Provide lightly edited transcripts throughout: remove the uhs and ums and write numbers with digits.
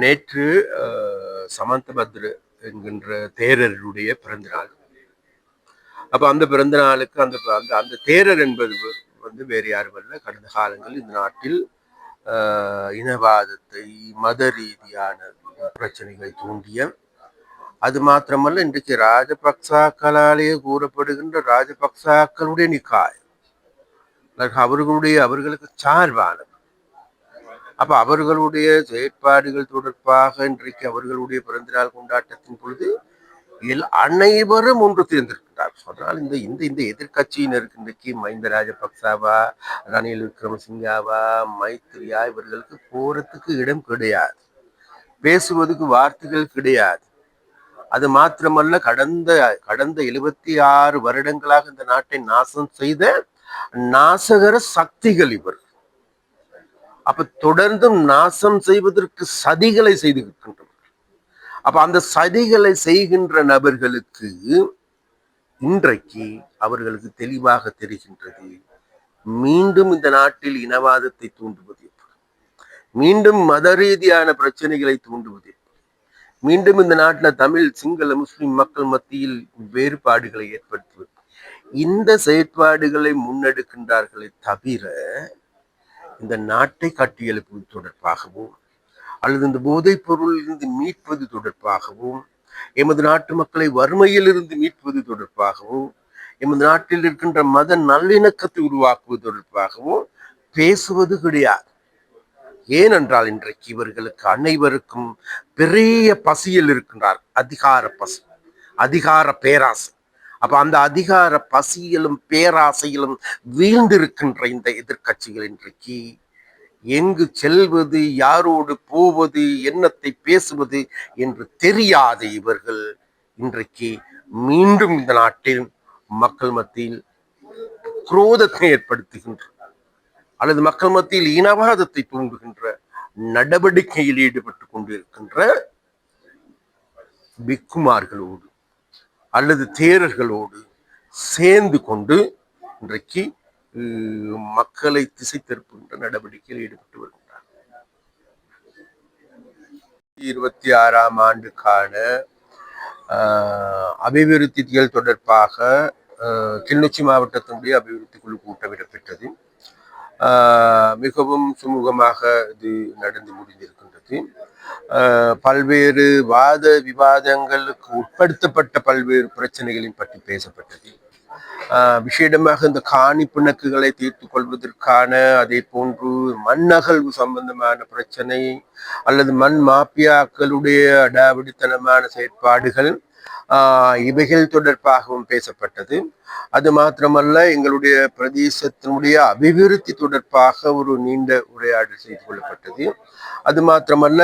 நேற்று சமந்தபத்ர என்கின்ற தேரருடைய பிறந்த நாள். அப்ப அந்த பிறந்த நாளுக்கு அந்த அந்த அந்த தேரர் என்பது வந்து வேறு யாரும் அல்ல, கடந்த காலங்களில் இந்த நாட்டில் இனவாதத்தை, மத ரீதியான பிரச்சனைகளை தூண்டிய, அது மாத்திரமல்ல இன்றைக்கு ராஜபக்சாக்களாலேயே கூறப்படுகின்ற ராஜபக்சாக்களுடைய நிக்காய் அவர்களுக்கு சார்பானது. அப்ப அவர்களுடைய செயற்பாடுகள் தொடர்பாக இன்றைக்கு அவர்களுடைய பிறந்தநாள் கொண்டாட்டத்தின் பொழுது அனைவரும் ஒன்று சேர்ந்திருக்கிறார். அதனால் இந்த இந்த இந்த எதிர்கட்சியினருக்கு இன்றைக்கு மஹிந்த ராஜபக்சாவா, ரணில் விக்ரமசிங்காவா, மைத்ரியா இவர்களுக்கு போறதுக்கு இடம் கிடையாது, பேசுவதற்கு வார்த்தைகள் கிடையாது. அது மாத்திரமல்ல, கடந்த 76 வருடங்களாக இந்த நாட்டை நாசம் செய்த நாசகர சக்திகள் இவர். அப்ப தொடர்ந்தும் நாசம் செய்வதற்கு சதிகளை செய்திருக்கின்றனர். அப்ப அந்த சதிகளை செய்கின்ற நபர்களுக்கு இன்றைக்கு அவர்களுக்கு தெளிவாக தெரிகின்றது, மீண்டும் இந்த நாட்டில் இனவாதத்தை தூண்டுவது, மீண்டும் மத ரீதியான பிரச்சனைகளை தூண்டுவது, மீண்டும் இந்த நாட்டில் தமிழ், சிங்கள, முஸ்லிம் மக்கள் மத்தியில் வேறுபாடுகளை ஏற்படுத்துவது, இந்த செயற்பாடுகளை முன்னெடுக்கின்றார்களே தவிர இந்த நாட்டை கட்டியெழுப்புவது தொடர்பாகவும் அல்லது இந்த போதைப் பொருளிலிருந்து மீட்பது தொடர்பாகவும், எமது நாட்டு மக்களை வறுமையிலிருந்து மீட்பது தொடர்பாகவும், எமது நாட்டில் இருக்கின்ற மத நல்லிணக்கத்தை உருவாக்குவது தொடர்பாகவும் பேசுவது கிடையாது. ஏனென்றால் இன்றைக்கு இவர்களுக்கு அனைவருக்கும் பெரிய பசியில் இருக்கின்றார், அதிகார பசி, அதிகார பேராசை. அப்ப அந்த அதிகார பசியிலும் பேராசையிலும் வீழ்ந்திருக்கின்ற இந்த எதிர்கட்சிகள் இன்றைக்கு எங்கு செல்வது, யாரோடு போவது, என்னத்தை பேசுவது என்று தெரியாத இவர்கள் இன்றைக்கு மீண்டும் இந்த நாட்டில் மக்கள் மத்தியில் குரோதத்தை ஏற்படுத்துகின்ற அல்லது மக்கள் மத்தியில் இனவாதத்தை தூண்டுகின்ற நடவடிக்கையில் ஈடுபட்டு கொண்டிருக்கின்ற பிக்குமார்களோடு அல்லது தேரர்களோடு சேர்ந்து கொண்டு இன்றைக்கு மக்களை திசை திருப்புகின்ற நடவடிக்கையில் ஈடுபட்டு வருகின்றார். 26ஆம் ஆண்டுக்கான அபிவிருத்திகள் தொடர்பாக கிளிநொச்சி மாவட்டத்தினுடைய அபிவிருத்தி குழு கூட்டம் இடம்பெற்றது. மிகவும் சுமூகமாக இது நடந்து முடிந்திருக்கின்றது. பல்வேறு வாத விவாதங்களுக்கு உட்படுத்தப்பட்ட பல்வேறு பிரச்சனைகளின் பற்றி பேசப்பட்டது. விசேடமாக இந்த காணி பிணக்குகளை தீர்த்து கொள்வதற்கான, அதே போன்று மண்ணகழ்வு சம்பந்தமான பிரச்சனை அல்லது மண் மாபியாக்களுடைய அடாவடித்தனமான செயற்பாடுகள், இவைகள் தொடர்பாகவும் பேசப்பட்டது. அது மாத்திரமல்ல, எங்களுடைய பிரதேசத்தினுடைய அபிவிருத்தி தொடர்பாக ஒரு நீண்ட உரையாடல் செய்து கொள்ளப்பட்டது. அது மாத்திரமல்ல,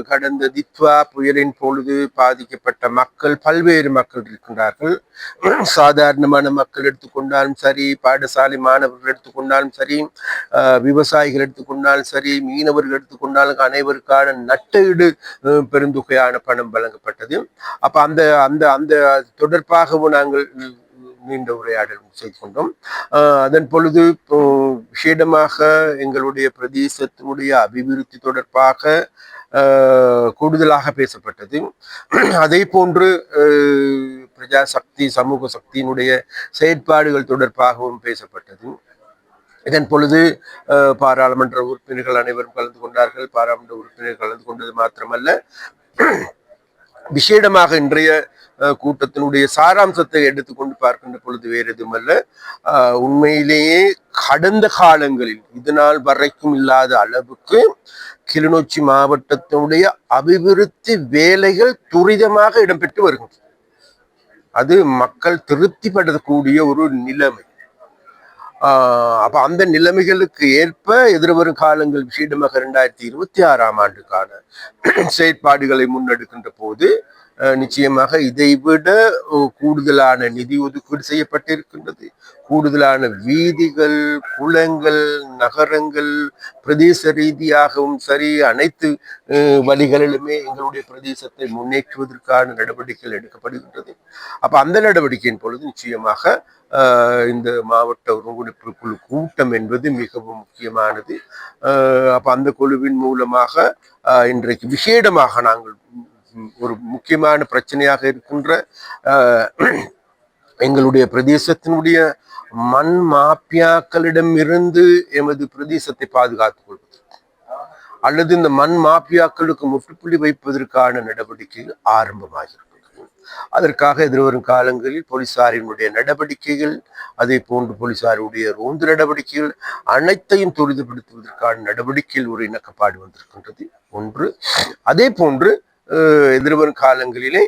கடந்த தித்வா புயலின் பொழுது பாதிக்கப்பட்ட மக்கள், பல்வேறு மக்கள் இருக்கின்றார்கள். சாதாரணமான மக்கள் எடுத்துக்கொண்டாலும் சரி, பாடசாலை மாணவர்கள் எடுத்துக்கொண்டாலும் சரி, விவசாயிகள் எடுத்துக்கொண்டாலும் சரி, மீனவர்கள் எடுத்துக்கொண்டாலும் அனைவருக்கான நட்டஈடு பெருந்தொகையான பணம் வழங்கப்பட்டது. அப்ப அந்த அந்த அந்த தொடர்பாகவும் நாங்கள் நீண்ட உரையாடல் செய்து கொண்டோம். அதன் பொழுது விசேடமாக எங்களுடைய பிரதேசத்தினுடைய அபிவிருத்தி தொடர்பாக கூடுதலாக பேசப்பட்டது. அதே போன்று பிரஜா சக்தி, சமூக சக்தியினுடைய செயற்பாடுகள் தொடர்பாகவும் பேசப்பட்டது. இதன் பொழுது பாராளுமன்ற உறுப்பினர்கள் அனைவரும் கலந்து கொண்டார்கள். பாராளுமன்ற உறுப்பினர்கள் கலந்து கொண்டது மாத்திரமல்ல, விசேடமாக இன்றைய கூட்டத்தினுடைய சாராம்சத்தை எடுத்துக்கொண்டு பார்க்கின்ற பொழுது வேறு எதுவுமல்ல, உண்மையிலேயே கடந்த காலங்களில் இதனால் வரைக்கும் இல்லாத அளவுக்கு கிளிநொச்சி மாவட்டத்தினுடைய அபிவிருத்தி வேலைகள் துரிதமாக இடம்பெற்று வருகின்றன. அது மக்கள் திருப்திப்படக்கூடிய ஒரு நிலைமை. அப்ப அந்த நிலைமைகளுக்கு ஏற்ப எதிர்வரும் காலங்கள், விசேடமாக 2026ஆம் ஆண்டுக்கான செயற்பாடுகளை முன்னெடுக்கின்ற போது நிச்சயமாக இதைவிட கூடுதலான நிதி ஒதுக்கீடு செய்யப்பட்டிருக்கின்றது. கூடுதலான வீதிகள், குளங்கள், நகரங்கள், பிரதேச ரீதியாகவும் சரி, அனைத்து வழிகளிலுமே எங்களுடைய பிரதேசத்தை முன்னேற்றுவதற்கான நடவடிக்கைகள் எடுக்கப்படுகின்றது. அப்ப அந்த நடவடிக்கையின் பொழுது நிச்சயமாக இந்த மாவட்ட ஒருங்கிணைப்பு குழு கூட்டம் என்பது மிகவும் முக்கியமானது. அப்ப அந்த குழுவின் மூலமாக இன்றைக்கு விசேடமாக நாங்கள் ஒரு முக்கியமான பிரச்சனையாக இருக்கின்ற எங்களுடைய பிரதேசத்தினுடைய மண் மாப்பியாக்களிடம் இருந்து எமது பிரதேசத்தை பாதுகாத்துக் கொள்வது அல்லது இந்த மண் மாப்பியாக்களுக்கு முற்றுப்புள்ளி வைப்பதற்கான நடவடிக்கைகள் ஆரம்பமாகிறது. அதற்காக எதிர்வரும் காலங்களில் போலீசாரினுடைய நடவடிக்கைகள், அதே போன்று போலீசாருடைய ரோந்து நடவடிக்கைகள் அனைத்தையும் துரிதப்படுத்துவதற்கான நடவடிக்கையில் ஒரு இணக்கப்பாடு வந்திருக்கின்றது ஒன்று. அதே போன்று எதிர்வரும் காலங்களிலே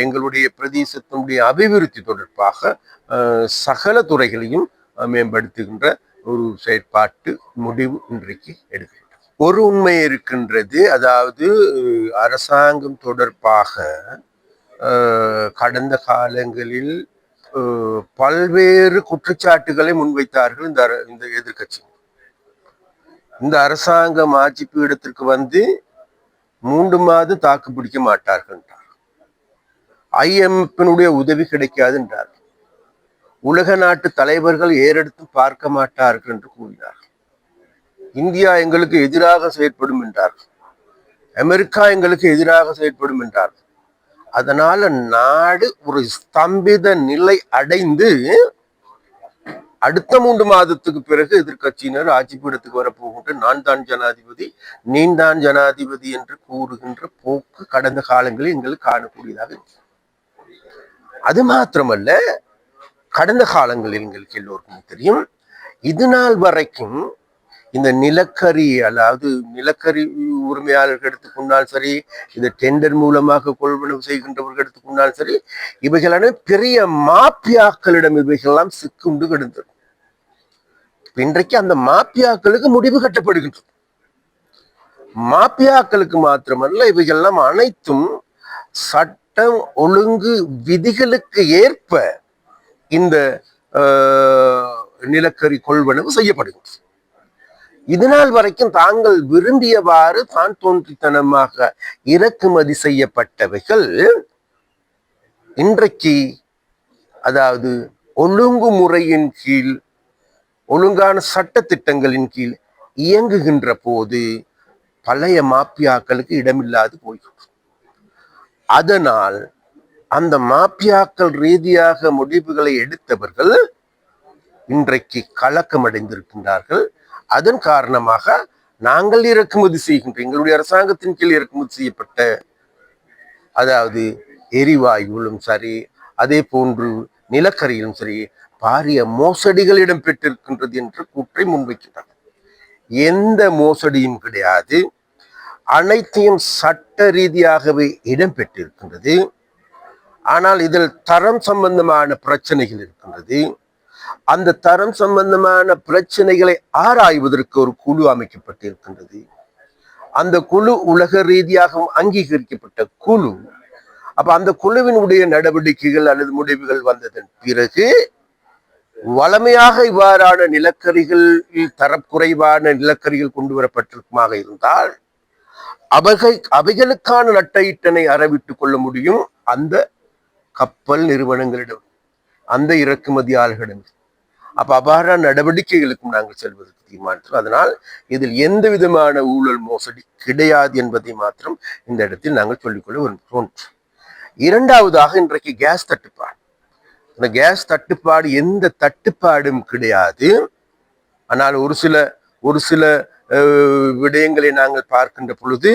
எங்களுடைய பிரதேசத்தினுடைய அபிவிருத்தி தொடர்பாக சகல துறைகளையும் மேம்படுத்துகின்ற ஒரு செயற்பாட்டு முடிவு இன்றைக்கு எடுக்கின்றது. ஒரு உண்மை இருக்கின்றது, அதாவது அரசாங்கம் தொடர்பாக கடந்த காலங்களில் பல்வேறு குற்றச்சாட்டுகளை முன்வைத்தார்கள் இந்த எதிர்கட்சி. இந்த அரசாங்கம் ஆட்சி பீடத்திற்கு வந்து 3 மாதம் தாக்கு பிடிக்க மாட்டார்கள் என்றார். IMF உதவி கிடைக்காது என்றார். உலக நாட்டு தலைவர்கள் ஏறெடுத்து பார்க்க மாட்டார்கள் என்று கூறினார். இந்தியா எங்களுக்கு எதிராக செயற்படும் என்றார். அமெரிக்கா எங்களுக்கு எதிராக செயற்படும் என்றார். அதனால நாடு ஒரு ஸ்தம்பித நிலை அடைந்து அடுத்த 3 மாதத்துக்கு பிறகு எதிர்கட்சியினர் ஆட்சி பீடத்துக்கு வரப்போகின்ற நான் தான் ஜனாதிபதி, நீ தான் ஜனாதிபதி என்று கூறுகின்ற போக்கு கடந்த காலங்களில் எங்களுக்கு காணக்கூடியதாக இருக்கு. அது மாத்திரமல்ல, கடந்த காலங்களில் எங்களுக்கு எல்லோருக்கும் தெரியும், இது நாள் வரைக்கும் இந்த நிலக்கரி, அதாவது நிலக்கரி உரிமையாளர்கள் எடுத்துக்கொண்டால் சரி, இது டெண்டர் மூலமாக கொள்வனவு செய்கின்றவர்கள் எடுத்துக்கொண்டால் சரி, இவைகளான பெரிய மாப்பியாக்களிடம் இவைகளெல்லாம் சிக்குண்டு கிடந்தது. இன்றைக்கு அந்த மாப்பியாக்களுக்கு முடிவு கட்டப்படுகின்றது. மாப்பியாக்களுக்கு மாத்திரமல்ல, இவைகள்லாம் அனைத்தும் சட்டம் ஒழுங்கு விதிகளுக்கு ஏற்ப இந்த நிலக்கரி கொள்வனவு செய்யப்படுகின்றது. இதனால் வரைக்கும் தாங்கள் விரும்பியவாறு தான் தோன்றித்தனமாக இறக்குமதி செய்யப்பட்டவைகள் இன்றைக்கு, அதாவது ஒழுங்குமுறையின் கீழ், ஒழுங்கான சட்ட திட்டங்களின் கீழ் இயங்குகின்ற போது பழைய மாப்பியாக்களுக்கு இடமில்லாது போய்கிறது. அதனால் அந்த மாப்பியாக்கள் ரீதியாக முடிவுகளை எடுத்தவர்கள் இன்றைக்கு கலக்கம் அடைந்திருக்கின்றார்கள். அதன் காரணமாக நாங்கள் இறக்குமதி செய்கின்ற, எங்களுடைய அரசாங்கத்தின் கீழ் இறக்குமதி செய்யப்பட்ட, அதாவது எரிவாயுவிலும் சரி, அதே போன்று நிலக்கரியிலும் சரி, பாரிய மோசடிகள் இடம்பெற்றிருக்கின்றது என்று கூற்றை முன்வைக்கிறார். எந்த மோசடியும் கிடையாது, அனைத்தையும் சட்ட ரீதியாகவே இடம்பெற்றிருக்கின்றது. ஆனால் இதில் தரம் சம்பந்தமான பிரச்சனைகள் இருக்கின்றது. அந்த தரம் சம்பந்தமான பிரச்சனைகளை ஆராய்வதற்கு ஒரு குழு அமைக்கப்பட்டிருக்கின்றது. அந்த குழு உலக ரீதியாகவும் அங்கீகரிக்கப்பட்ட குழு. அப்ப அந்த குழுவினுடைய நடவடிக்கைகள் அல்லது முடிவுகள் வந்ததன் பிறகு வளமையாக இவ்வாறான நிலக்கரிகள், தரக்குறைவான நிலக்கரிகள் கொண்டு வரப்பட்டிருக்குமாக இருந்தால் அவைகளுக்கான நட்டஈட்டனை அறவிட்டுக் கொள்ள முடியும் அந்த கப்பல் நிறுவனங்களிடம், அந்த இறக்குமதியாளர்களிடம். அப்ப அவ்வாறான நடவடிக்கைகளுக்கும் நாங்கள் செல்வதற்கு தீர்மானித்தோம். அதனால் இதில் எந்த விதமான ஊழல் மோசடி கிடையாது என்பதை மாத்திரம் இந்த இடத்தில் நாங்கள் சொல்லிக்கொள்ள விரும்புகிறோம். இரண்டாவதாக, இன்றைக்கு கேஸ் தட்டுப்பாடு. இந்த கேஸ் தட்டுப்பாடு எந்த தட்டுப்பாடும் கிடையாது. ஆனால் ஒரு சில விடயங்களை நாங்கள் பார்க்கின்ற பொழுது,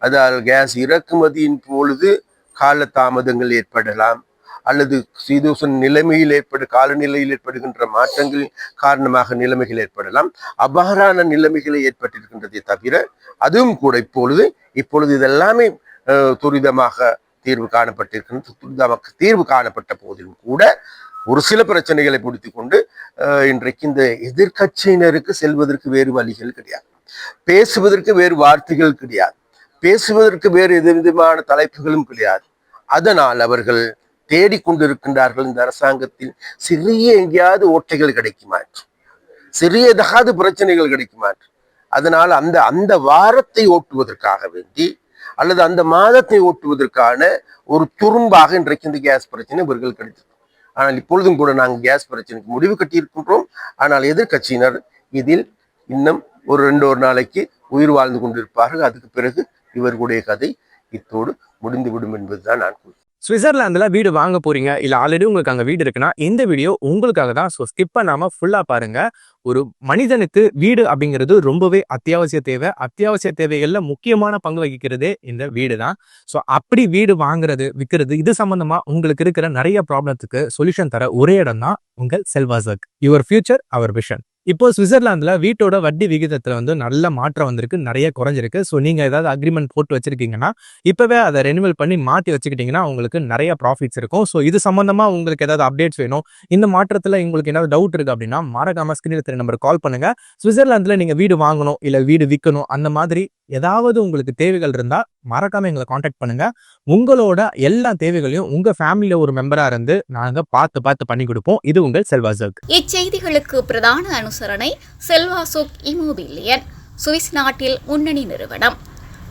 அதாவது கேஸ் இறக்குமதியின் பொழுது கால தாமதங்கள் ஏற்படலாம், அல்லது சீதோசன் நிலைமையில் காலநிலையில் ஏற்படுகின்ற மாற்றங்கள் காரணமாக நிலைமைகள் ஏற்படலாம். அவ்வாறான நிலைமைகளை ஏற்பட்டிருக்கின்றதை தவிர, அதுவும் கூட இப்பொழுது இதெல்லாமே துரிதமாக தீர்வு காணப்பட்டிருக்கின்ற, துரிதமாக தீர்வு காணப்பட்ட போதிலும் கூட ஒரு சில பிரச்சனைகளை பிடித்து கொண்டு இன்றைக்கு இந்த எதிர்கட்சியினருக்கு செல்வதற்கு வேறு வழிகள் கிடையாது, பேசுவதற்கு வேறு வார்த்தைகள் கிடையாது, பேசுவதற்கு வேறு எந்த விதமான தலைப்புகளும் கிடையாது. அதனால் அவர்கள் தேடிக்கொண்டிருக்கின்றார்கள் இந்த அரசாங்கத்தில் சிறிய எங்கேயாவது ஓட்டைகள் கிடைக்குமாற்று, சிறியதாவது பிரச்சனைகள் கிடைக்குமாற்று. அதனால் அந்த வாரத்தை ஓட்டுவதற்காக வேண்டி அல்லது அந்த மாதத்தை ஓட்டுவதற்கான ஒரு துரும்பாக இன்றைக்கு இந்த கேஸ் பிரச்சனை இவர்கள் கிடைத்தது. ஆனால் இப்பொழுதும் கூட நாங்கள் கேஸ் பிரச்சனைக்கு முடிவு கட்டியிருக்கின்றோம். ஆனால் எதிர்கட்சியினர் இதில் இன்னும் ஒரு 2 நாளைக்கு உயிர் வாழ்ந்து கொண்டிருப்பார்கள். அதுக்கு பிறகு இவர்களுடைய கதை இத்தோடு முடிந்துவிடும் என்பதுதான் நான் கூறுகிறேன். சுவிட்சர்லாந்துல வீடு வாங்க போறீங்க, இல்ல ஆல்ரெடி உங்களுக்கு அங்க வீடு இருக்குன்னா இந்த வீடியோ உங்களுக்காக தான். ஸோ ஸ்கிப் பண்ணாம ஃபுல்லா பாருங்க. ஒரு மனிதனுக்கு வீடு அப்படிங்கிறது ரொம்பவே அத்தியாவசிய தேவை. அத்தியாவசிய தேவைகள்ல முக்கியமான பங்கு வகிக்கிறதே இந்த வீடு தான். ஸோ அப்படி வீடு வாங்குறது, விற்கிறது, இது சம்பந்தமா உங்களுக்கு இருக்கிற நிறைய ப்ராப்ளத்துக்கு சொல்யூஷன் தர ஒரே இடம் தான் உங்கள் செல்வாசக். Your future our vision. இப்போ சுவிட்சர்லாந்துல வீட்டோட வட்டி விகிதத்துல நல்ல மாற்றம் வந்திருக்கு, நிறைய குறைஞ்சிருக்கு. ஸோ நீங்க ஏதாவது அக்ரிமெண்ட் போட்டு வச்சிருக்கீங்கன்னா இப்பவே அதை ரெனிவல் பண்ணி மாற்றி வச்சுக்கிட்டீங்கன்னா உங்களுக்கு நிறைய ப்ராஃபிட்ஸ் இருக்கும். ஸோ இது சம்பந்தமா உங்களுக்கு ஏதாவது அப்டேட்ஸ் வேணும், இந்த மாற்றத்துல உங்களுக்கு ஏதாவது டவுட் இருக்கு அப்படின்னா மறக்காம ஸ்கிரீன்ல தெரிய நம்பருக்கு கால் பண்ணுங்க. சுவிட்சர்லாந்துல நீங்க வீடு வாங்கணும் இல்ல வீடு விற்கணும், அந்த மாதிரி ஏதாவது உங்களுக்கு தேவைகள் இருந்தா மறக்காம எங்களை காண்டாக்ட் பண்ணுங்க. உங்களோட எல்லா தேவைகளையும் உங்க ஃபேமிலியில ஒரு மெம்பரா இருந்து நாங்க பார்த்து பண்ணி கொடுப்போம். இது உங்கள் செல்வாசோக். இச்செய்திகளுக்கு பிரதான அனுசரணை செல்வாசோக் இமோபிலியன், சுவிஸ் நாட்டில் முன்னணி நிறுவனம்.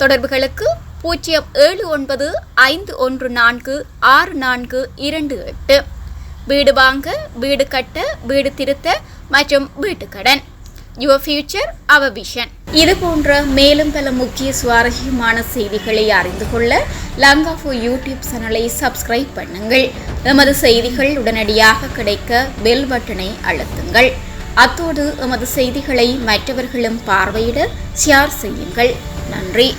தொடர்புகளுக்கு 095146428. வீடு வாங்க, வீடு கட்ட, வீடு திருத்த மற்றும் வீட்டுக்கடன். Your future our vision. இது போன்ற மேலும் பல முக்கிய சுவாரஸ்யமான செய்திகளை அறிந்து கொள்ள லங்காஃபோ யூடியூப் சேனலை சப்ஸ்கிரைப் பண்ணுங்கள். எமது செய்திகள் உடனடியாக கிடைக்க பெல் பட்டனை அழுத்துங்கள். அத்தோடு எமது செய்திகளை மற்றவர்களும் பார்வையிட ஷேர் செய்யுங்கள். நன்றி.